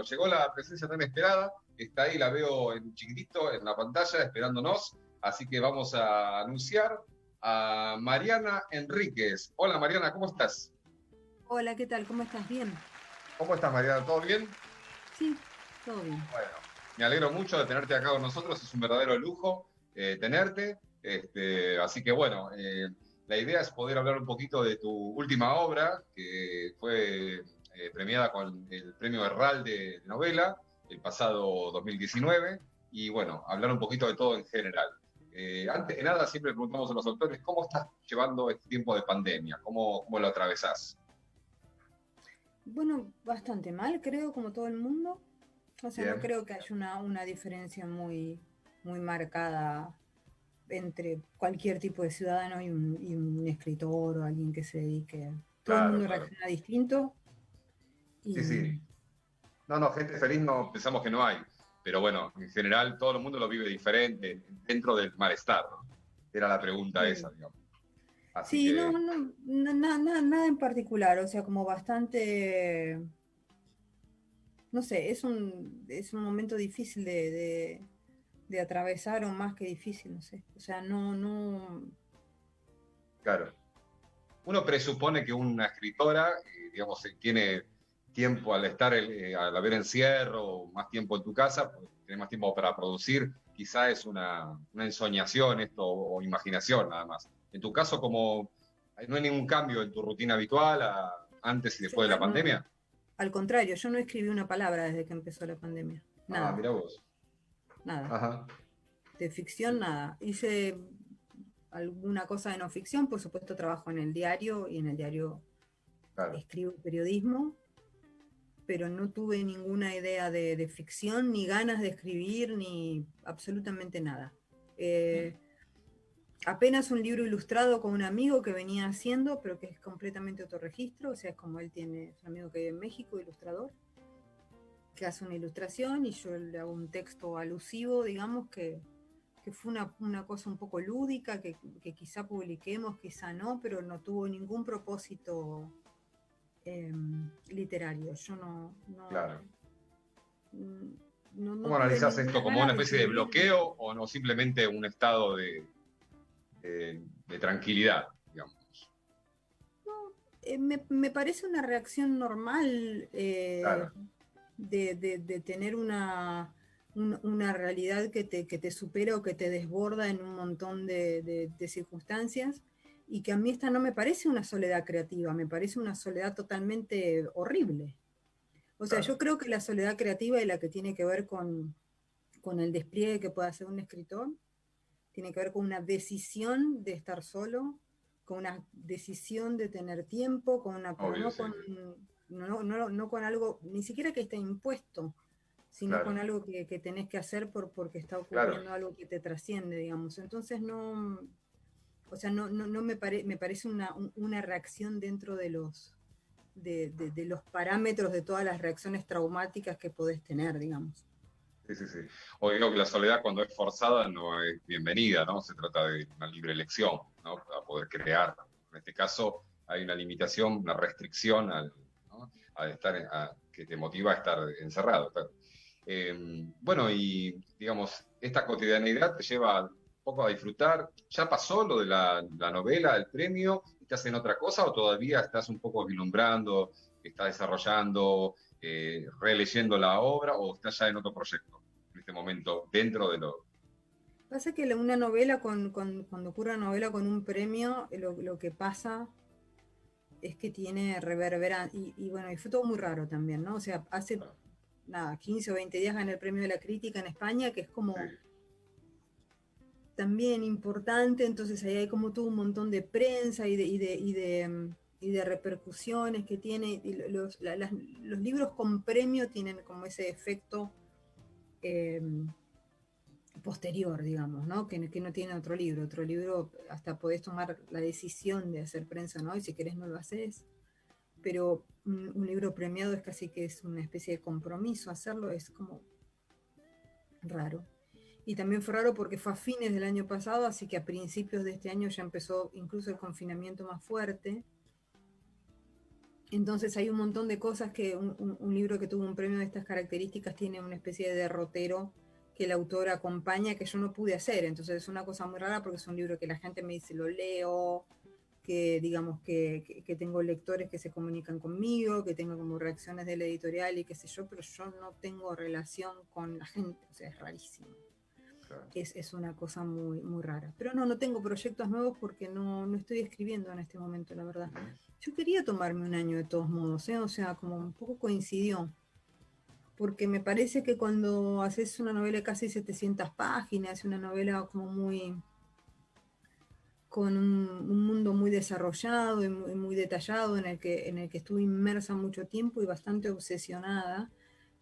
llegó la presencia tan esperada, está ahí, la veo en chiquitito en la pantalla esperándonos, así que vamos a anunciar a Mariana Enríquez. Hola Mariana, ¿cómo estás? Hola, ¿qué tal? ¿Cómo estás? Bien. ¿Cómo estás Mariana? ¿Todo bien? Sí, todo bien. Bueno, me alegro mucho de tenerte acá con nosotros, es un verdadero lujo tenerte. Así que bueno, la idea es poder hablar un poquito de tu última obra, que fue premiada con el premio Herral de novela el pasado 2019, y bueno, hablar un poquito de todo en general. Antes de nada, siempre preguntamos a los autores, ¿cómo estás llevando este tiempo de pandemia? ¿Cómo lo atravesás? Bueno, bastante mal, creo, como todo el mundo. O sea, no Bien, creo que haya una diferencia muy marcada entre cualquier tipo de ciudadano y un escritor o alguien que se dedique. Todo el claro, mundo claro. reacciona distinto Sí, sí. y No, no, gente feliz no pensamos que no hay, pero bueno, en general todo el mundo lo vive diferente dentro del malestar, ¿no? Era la pregunta esa, sí, digamos. Así sí, no, que, nada en particular, o sea, como bastante, no sé, es un momento difícil de atravesar o más que difícil, no sé. O sea, no, claro, uno presupone que una escritora, digamos, tiene tiempo al estar, al haber encierro, más tiempo en tu casa, pues, tiene más tiempo para producir, quizá es una ensoñación esto o imaginación nada más. En tu caso, como no hay ningún cambio en tu rutina habitual antes y yo después de la no, pandemia. al contrario, yo no escribí una palabra desde que empezó la pandemia. Ah, Nada, mira vos. nada. Ajá, De ficción, nada. Hice alguna cosa de no ficción, por supuesto trabajo en el diario y en el diario claro. escribo periodismo, pero no tuve ninguna idea de ficción, ni ganas de escribir, ni absolutamente nada. Eh, Apenas un libro ilustrado con un amigo que venía haciendo, pero que es completamente autorregistro, o sea, es como él tiene, es un amigo que vive en México, ilustrador, que hace una ilustración y yo le hago un texto alusivo, digamos, que fue una cosa un poco lúdica, que quizá publiquemos, quizá no, pero no tuvo ningún propósito eh, literario. Yo Claro. no ¿Cómo tuve analizás esto? ninguna ¿Como una ganas de especie de escribir. bloqueo o no simplemente un estado de tranquilidad, digamos? Me parece una reacción normal Claro, de tener una realidad que te supera o que te desborda en un montón de circunstancias y que a mí esta no me parece una soledad creativa, me parece una soledad totalmente horrible. O sea, claro, yo creo que la soledad creativa y la que tiene que ver con el despliegue que puede hacer un escritor tiene que ver con una decisión de estar solo, con una decisión de tener tiempo, pero obvio, no sí, con, sí, no con algo, ni siquiera que esté impuesto, sino con claro, algo que tenés que hacer porque está claro. ocurriendo algo que te trasciende, digamos. Entonces no, o sea, no me parece una reacción dentro de los parámetros de todas las reacciones traumáticas que podés tener, digamos. Sí, sí, sí. O digo que la soledad cuando es forzada no es bienvenida, ¿no? Se trata de una libre elección, ¿no? Para poder crear. En este caso hay una limitación, una restricción ¿no? a estar, que te motiva a estar encerrado. Claro. Bueno, y digamos, esta cotidianeidad te lleva un poco a disfrutar. ¿Ya pasó lo de la novela, el premio? ¿Estás en otra cosa o todavía estás un poco vislumbrando, estás desarrollando, releyendo la obra o estás ya en otro proyecto en este momento dentro de lo... Pasa que una novela, cuando ocurre una novela con un premio, lo que pasa es que tiene reverberancia, y bueno, y fue todo muy raro también, ¿no? O sea, hace, nada, 15 o 20 días gané el premio de la crítica en España, que es Sí, como también importante, entonces ahí hay como todo un montón de prensa y de repercusiones que tiene, y los libros con premio tienen como ese efecto eh, posterior, digamos, ¿no? Que no tiene otro libro. Otro libro hasta podés tomar la decisión de hacer prensa, ¿no? Y si querés no lo haces. Pero un libro premiado es casi que es una especie de compromiso. Hacerlo es como raro. Y también fue raro porque fue a fines del año pasado, así que a principios de este año ya empezó incluso el confinamiento más fuerte. Entonces hay un montón de cosas que un libro que tuvo un premio de estas características tiene una especie de derrotero que el autor acompaña que yo no pude hacer. Entonces es una cosa muy rara porque es un libro que la gente me dice lo leo, que digamos que tengo lectores que se comunican conmigo, que tengo como reacciones de la editorial y qué sé yo, pero yo no tengo relación con la gente, o sea, es rarísimo. Claro. Es una cosa muy, muy rara. Pero no tengo proyectos nuevos porque no estoy escribiendo en este momento, la verdad. Yo quería tomarme un año de todos modos, ¿eh? O sea, como un poco coincidió. Porque me parece que cuando haces una novela de casi 700 páginas, una novela como muy, con un mundo muy desarrollado y muy, muy detallado en el que estuve inmersa mucho tiempo y bastante obsesionada.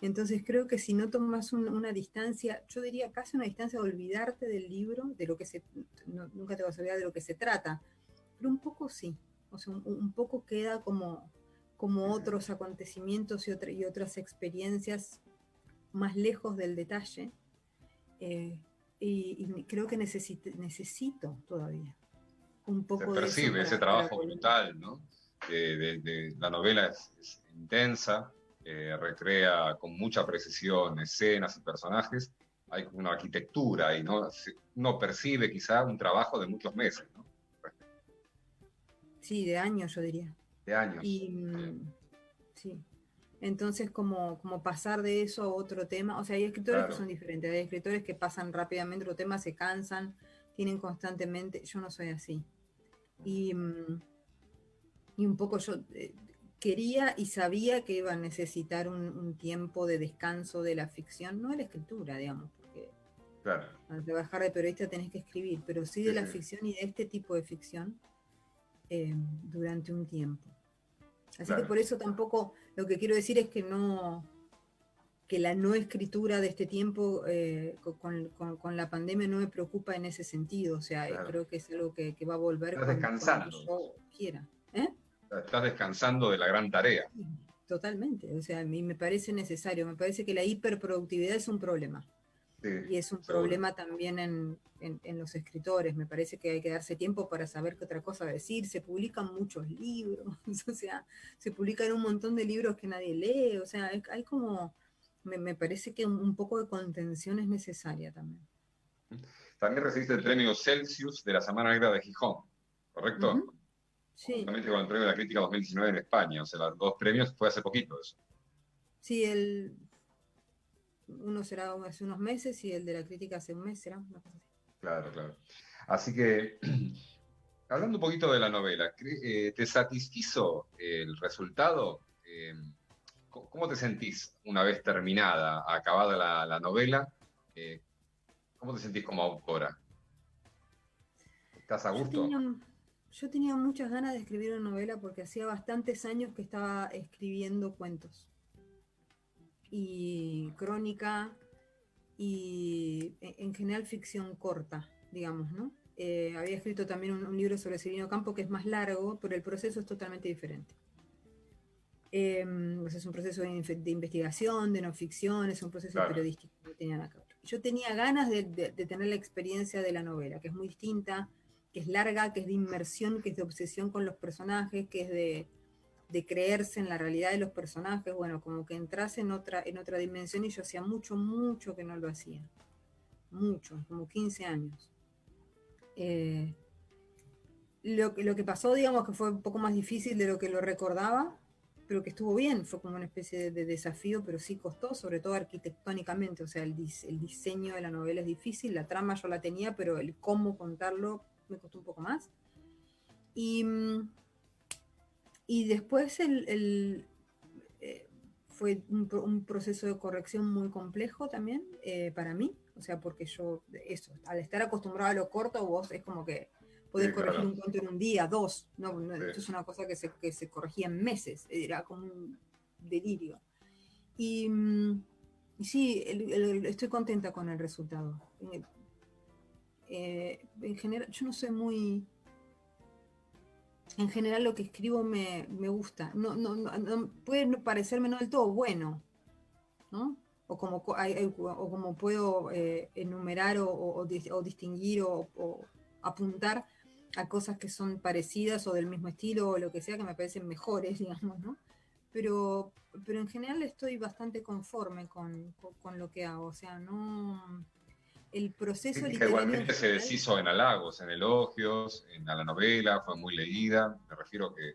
Entonces creo que si no tomas una distancia, yo diría casi una distancia de olvidarte del libro, de lo que nunca te vas a olvidar de lo que se trata, pero un poco sí, o sea, un poco queda como otros acontecimientos y otras experiencias más lejos del detalle, eh, y creo que necesito todavía un Se poco de eso percibe ese para trabajo volver. brutal, ¿no? La novela es intensa, recrea con mucha precisión escenas y personajes, hay una arquitectura y ¿no? Uno percibe quizá un trabajo de muchos meses, ¿no? Sí, de años yo diría. De años. Y sí, entonces como pasar de eso a otro tema, o sea, hay escritores que Claro. son diferentes, hay escritores que pasan rápidamente otro tema, se cansan, tienen constantemente, yo no soy así. Y, y un poco yo quería y sabía que iba a necesitar un tiempo de descanso de la ficción, no de la escritura, digamos, porque Claro. al trabajar de periodista tenés que escribir, pero sí de Sí, la sí. ficción y de este tipo de ficción durante un tiempo. Así que Claro. por eso tampoco lo que quiero decir es que la no escritura de este tiempo con la pandemia no me preocupa en ese sentido. O sea, Claro. creo que es algo que va a volver Estás cuando descansando. yo quiera. ¿Eh? Estás descansando de la gran tarea. Sí, totalmente. O sea, a mí me parece necesario. Me parece que la hiperproductividad es un problema. Sí, Y es un seguro. problema también en los escritores. Me parece que hay que darse tiempo para saber qué otra cosa decir. Se publican muchos libros, o sea, se publican un montón de libros que nadie lee. O sea, hay como, me parece que un poco de contención es necesaria también. También recibiste el premio Celsius de la Semana Negra de Gijón, ¿correcto? Ujú. Sí, Conjuntamente con el premio de la crítica 2019 en España. O sea, los dos premios fue hace poquito eso. sí, uno será hace unos meses y el de la crítica hace un mes, será una cosa así. Claro, claro. Así que, hablando un poquito de la novela, ¿te satisfizo el resultado? ¿Cómo te sentís una vez terminada, acabada la novela? Eh, ¿Cómo te sentís como autora? ¿Estás a Yo gusto? tenía, yo tenía muchas ganas de escribir una novela porque hacía bastantes años que estaba escribiendo cuentos y crónica y en general ficción corta, digamos, ¿no? Había escrito también un libro sobre Cirino Campo que es más largo, pero el proceso es totalmente diferente. Es un proceso de investigación, de no ficción, es un proceso Claro, periodístico, no tenía nada que ver. Yo tenía ganas de tener la experiencia de la novela, que es muy distinta, que es larga, que es de inmersión, que es de obsesión con los personajes, que es de creerse en la realidad de los personajes, bueno, como que entras en otra dimensión y yo hacía mucho, mucho que no lo hacía. Mucho, como 15 años. Eh, lo que pasó, digamos, que fue un poco más difícil de lo que lo recordaba, pero que estuvo bien, fue como una especie de desafío, pero sí costó, sobre todo arquitectónicamente, o sea, el diseño de la novela es difícil, la trama yo la tenía, pero el cómo contarlo me costó un poco más. Y, y después fue un proceso de corrección muy complejo también para mí, o sea, porque yo, eso, al estar acostumbrado a lo corto, vos es como que podés sí, corregir claro. un cuento en un día, dos, no, Sí. esto es una cosa que se corregía en meses, era como un delirio. Y, y sí, estoy contenta con el resultado. En general, yo no soy muy, en general lo que escribo me gusta. Puede parecerme no del todo bueno, ¿no? O como puedo enumerar o distinguir o apuntar. a cosas que son parecidas o del mismo estilo o lo que sea, que me parecen mejores, digamos, ¿no? Pero, pero en general estoy bastante conforme con lo que hago, o sea, no... El proceso Crítica literario en igualmente se general, deshizo en halagos, en elogios, a la novela, fue muy leída. Me refiero a que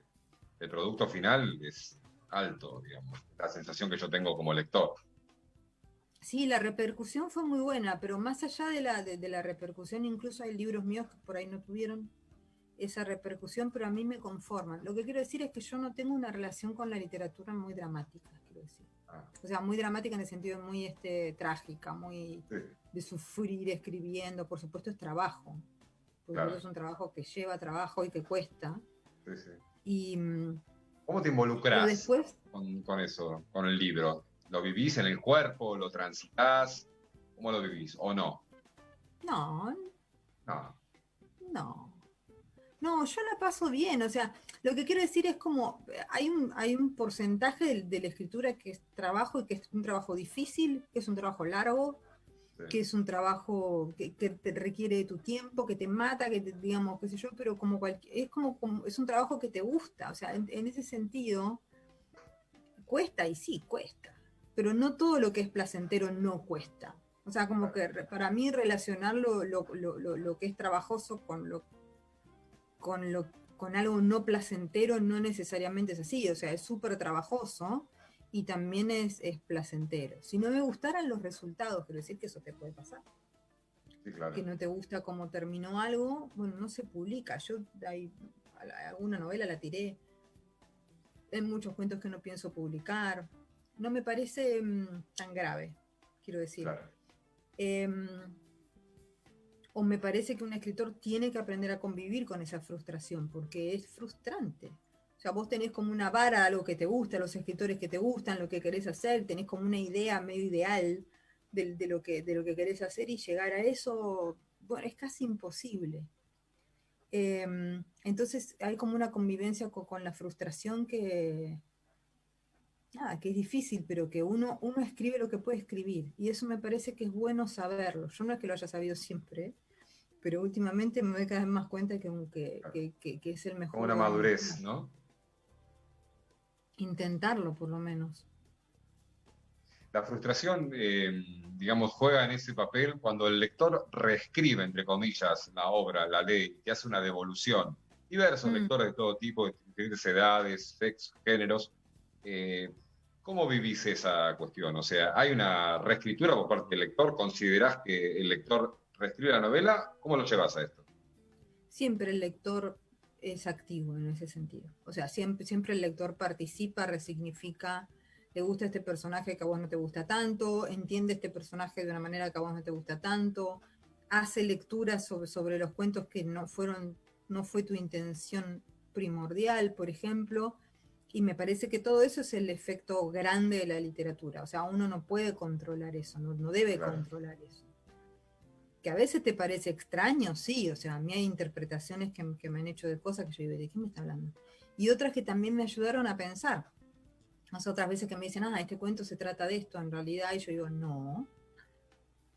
el producto final es alto, digamos, la sensación que yo tengo como lector. sí, la repercusión fue muy buena, pero más allá de la repercusión, incluso hay libros míos que por ahí no tuvieron esa repercusión, pero a mí me conforman. Lo que quiero decir es que yo no tengo una relación con la literatura muy dramática, quiero decir. Ah, O sea, muy dramática en el sentido de muy trágica, muy sí, de sufrir escribiendo. Por supuesto es trabajo, por supuesto claro, es un trabajo que lleva trabajo y que cuesta. sí, sí. Y, ¿Cómo te pero involucras después, con eso, con el libro? ¿Lo vivís en el cuerpo? ¿Lo transitas? ¿Cómo lo vivís? ¿O no? no, No, no. No, yo la paso bien, o sea, lo que quiero decir es como, hay un porcentaje de la escritura que es trabajo y que es un trabajo difícil, que es un trabajo largo, sí, que es un trabajo que te requiere de tu tiempo, que te mata, digamos, qué sé yo, pero como es es un trabajo que te gusta, o sea, en ese sentido, cuesta y sí, cuesta, pero no todo lo que es placentero no cuesta. O sea, como que para mí relacionar lo que es trabajoso con, lo, con algo no placentero no necesariamente es así, o sea, es súper trabajoso y también es placentero. Si no me gustaran los resultados, quiero decir que eso te puede pasar, sí, claro. que no te gusta cómo terminó algo, bueno, no se publica. Yo hay, alguna novela la tiré, hay muchos cuentos que no pienso publicar, no me parece tan grave, quiero decir. Claro. Eh, o me parece que un escritor tiene que aprender a convivir con esa frustración, porque es frustrante. O sea, vos tenés como una vara, algo que te gusta, los escritores que te gustan, lo que querés hacer, tenés como una idea medio ideal de lo que querés hacer y llegar a eso, bueno, es casi imposible. Entonces hay como una convivencia con la frustración que, nada, que es difícil, pero que uno escribe lo que puede escribir. Y eso me parece que es bueno saberlo. Yo no es que lo haya sabido siempre, pero últimamente me doy cada vez más cuenta Claro. que es el Como mejor una lugar donde madurez, estar. ¿no? Intentarlo, por lo menos. La frustración, digamos, juega en ese papel cuando el lector reescribe, entre comillas, la obra, la ley, que hace una devolución. Diversos Mm. lectores de todo tipo, de diferentes edades, sexos, géneros. eh, ¿Cómo vivís esa cuestión? O sea, ¿hay una reescritura por parte del lector? ¿Considerás que el lector reescribe la novela? ¿Cómo lo llevas a esto? Siempre el lector es activo en ese sentido. O sea, siempre el lector participa, resignifica, le gusta este personaje que a vos no te gusta tanto, entiende este personaje de una manera que a vos no te gusta tanto, hace lecturas sobre los cuentos que no fue tu intención primordial, por ejemplo, y me parece que todo eso es el efecto grande de la literatura. O sea, uno no puede controlar eso, no debe Claro, controlar eso. Que a veces te parece extraño, sí, o sea, a mí hay interpretaciones que me han hecho de cosas que yo digo, ¿de qué me está hablando? Y otras que también me ayudaron a pensar. Las otras veces que me dicen, este cuento se trata de esto en realidad, y yo digo, no.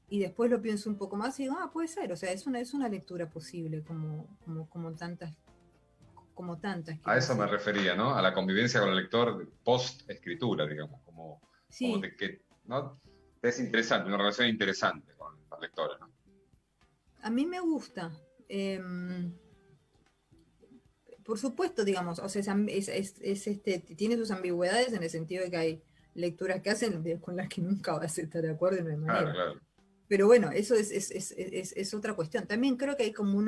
Y después lo pienso un poco más y digo, puede ser, o sea, es una lectura posible como tantas, a quiero eso me decir. refería, ¿no? A la convivencia con el lector post-escritura, digamos, como Sí, de que, ¿no? Es interesante, una relación interesante con los lectores, ¿no? a mí me gusta. Por supuesto, digamos, o sea, tiene sus ambigüedades en el sentido de que hay lecturas que hacen con las que nunca vas a estar de acuerdo y no hay Claro, manera. claro. Pero bueno, eso es otra cuestión. También creo que hay como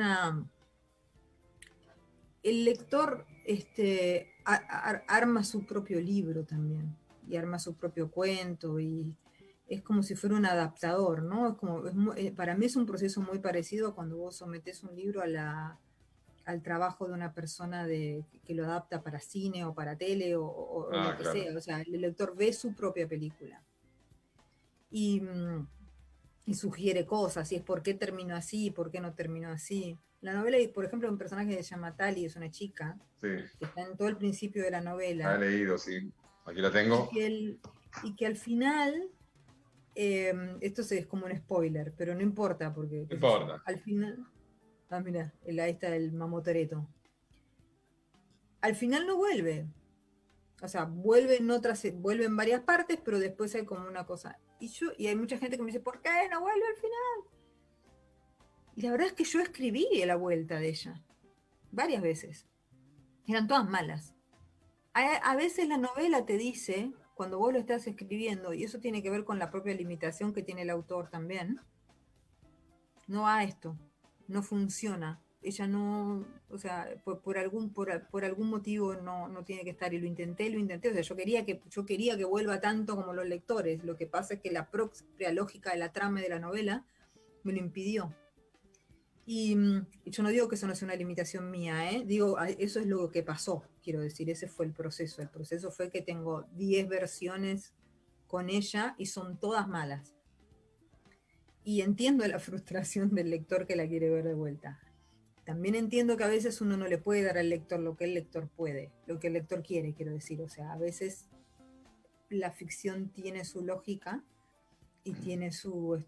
el lector arma su propio libro también, y arma su propio cuento, y es como si fuera un adaptador, ¿no? Para mí es un proceso muy parecido a cuando vos sometés un libro al trabajo de una persona que lo adapta para cine o para tele o lo Ah, que claro. sea. O sea, el lector ve su propia película y, y sugiere cosas, y es por qué terminó así, por qué no terminó así. La novela, por ejemplo, un personaje que se llama Tali, es una chica, Sí, que está en todo el principio de la la he novela, leído, sí. Aquí la y tengo. que, el, y que al final, esto es como un spoiler, pero no importa, porque, No qué sé yo, importa. al final... Ah, mira, ahí está el Mamotereto. Al final no vuelve. O sea, vuelve en varias partes, pero después hay como una cosa. Y hay mucha gente que me dice, ¿por qué no vuelve al final? Y la verdad es que yo escribí la vuelta de ella, varias veces. Eran todas malas. A veces la novela te dice, cuando vos lo estás escribiendo, y eso tiene que ver con la propia limitación que tiene el autor también, no va a esto, no funciona. Ella no, o sea, por algún motivo no tiene que estar. Y lo intenté. O sea, yo quería que vuelva tanto como los lectores. Lo que pasa es que la propia lógica de la trama y de la novela me lo impidió. Y yo no digo que eso no sea una limitación mía, ¿eh? Digo, eso es lo que pasó, quiero decir, ese fue el proceso. El proceso fue que tengo 10 versiones con ella y son todas malas. Y entiendo la frustración del lector que la quiere ver de vuelta. También entiendo que a veces uno no le puede dar al lector lo que el lector puede, lo que el lector quiere, quiero decir. O sea, a veces la ficción tiene su lógica y tiene su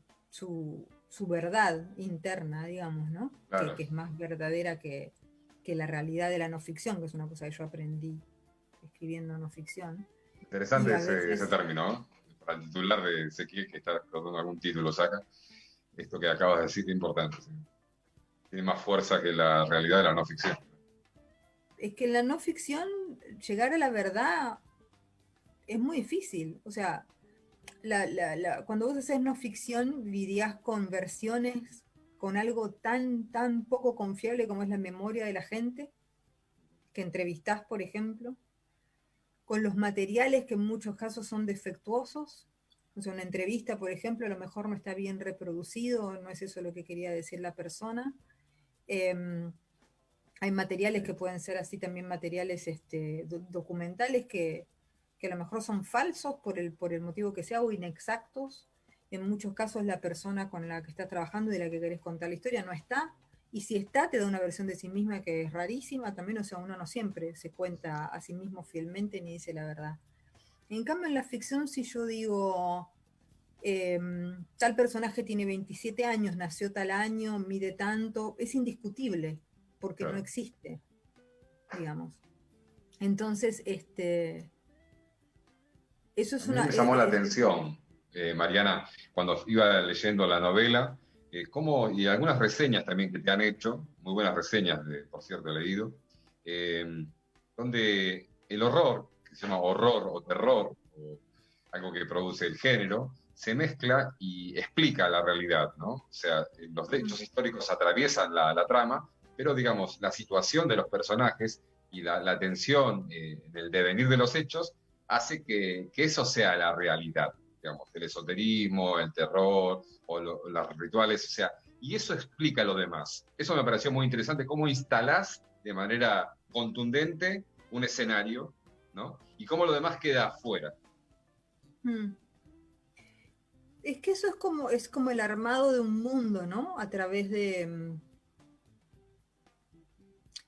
verdad interna, digamos, ¿no? Claro. Que es más verdadera que la realidad de la no ficción, que es una cosa que yo aprendí escribiendo no ficción. Y Interesante a ese veces, término, ¿no? Para el titular de Ezequiel, que está tratando algún título, saca. Esto que acabas de decir es importante. ¿Sí? Tiene más fuerza que la realidad de la no ficción. es que en la no ficción llegar a la verdad es muy difícil. O sea, cuando vos haces no ficción, lidiás con versiones, con algo tan poco confiable como es la memoria de la gente, que entrevistás, por ejemplo, con los materiales que en muchos casos son defectuosos. O sea, una entrevista, por ejemplo, a lo mejor no está bien reproducido, no es eso lo que quería decir la persona. Eh, Hay materiales que pueden ser así también materiales documentales que a lo mejor son falsos por el motivo que sea o inexactos. En muchos casos la persona con la que estás trabajando y de la que querés contar la historia no está. Y si está, te da una versión de sí misma que es rarísima también. O sea, uno no siempre se cuenta a sí mismo fielmente ni dice la verdad. En cambio, en la ficción, si yo digo, eh, tal personaje tiene 27 años, nació tal año, mide tanto, es indiscutible, porque no Claro. existe, digamos. Entonces, eso es A mí una... me llamó la atención, Mariana, cuando iba leyendo la novela, y algunas reseñas también que te han hecho, muy buenas reseñas, por cierto, he leído, eh, donde el horror, que se llama horror o terror, o algo que produce el género, se mezcla y explica la realidad, ¿no? O sea, los hechos históricos atraviesan la trama, pero digamos, la situación de los personajes y la tensión en el devenir de los hechos hace que eso sea la realidad, digamos, el esoterismo, el terror o los rituales, o sea, y eso explica lo demás. Eso me pareció muy interesante, cómo instalás de manera contundente un escenario, ¿no? Y cómo lo demás queda afuera. Mm. Es que eso es como el armado de un mundo, ¿no? A través de...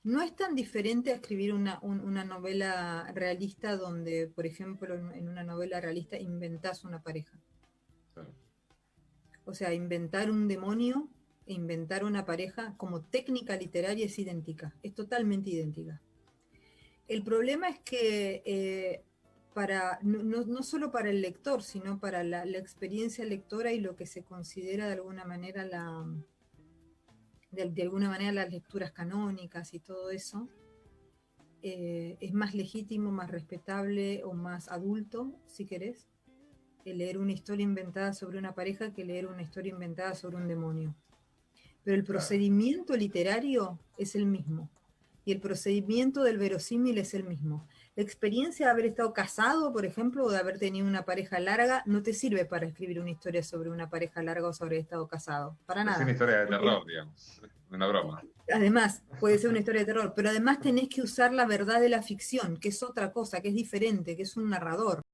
No es tan diferente a escribir una novela realista donde, por ejemplo, en una novela realista inventás una pareja. Claro. O sea, inventar un demonio e inventar una pareja como técnica literaria es idéntica, es totalmente idéntica. El problema es que no solo para el lector, sino para la experiencia lectora y lo que se considera de alguna manera de alguna manera las lecturas canónicas y todo eso, es más legítimo, más respetable o más adulto, si querés, leer una historia inventada sobre una pareja que leer una historia inventada sobre un demonio. Pero el Claro. procedimiento literario es el mismo. Y el procedimiento del verosímil es el mismo. La experiencia de haber estado casado, por ejemplo, o de haber tenido una pareja larga, no te sirve para escribir una historia sobre una pareja larga o sobre haber estado casado. Para Es una nada. historia de Porque terror, digamos, una broma. además, puede ser una historia de terror, pero además tenés que usar la verdad de la ficción, que es otra cosa, que es diferente, que es un narrador.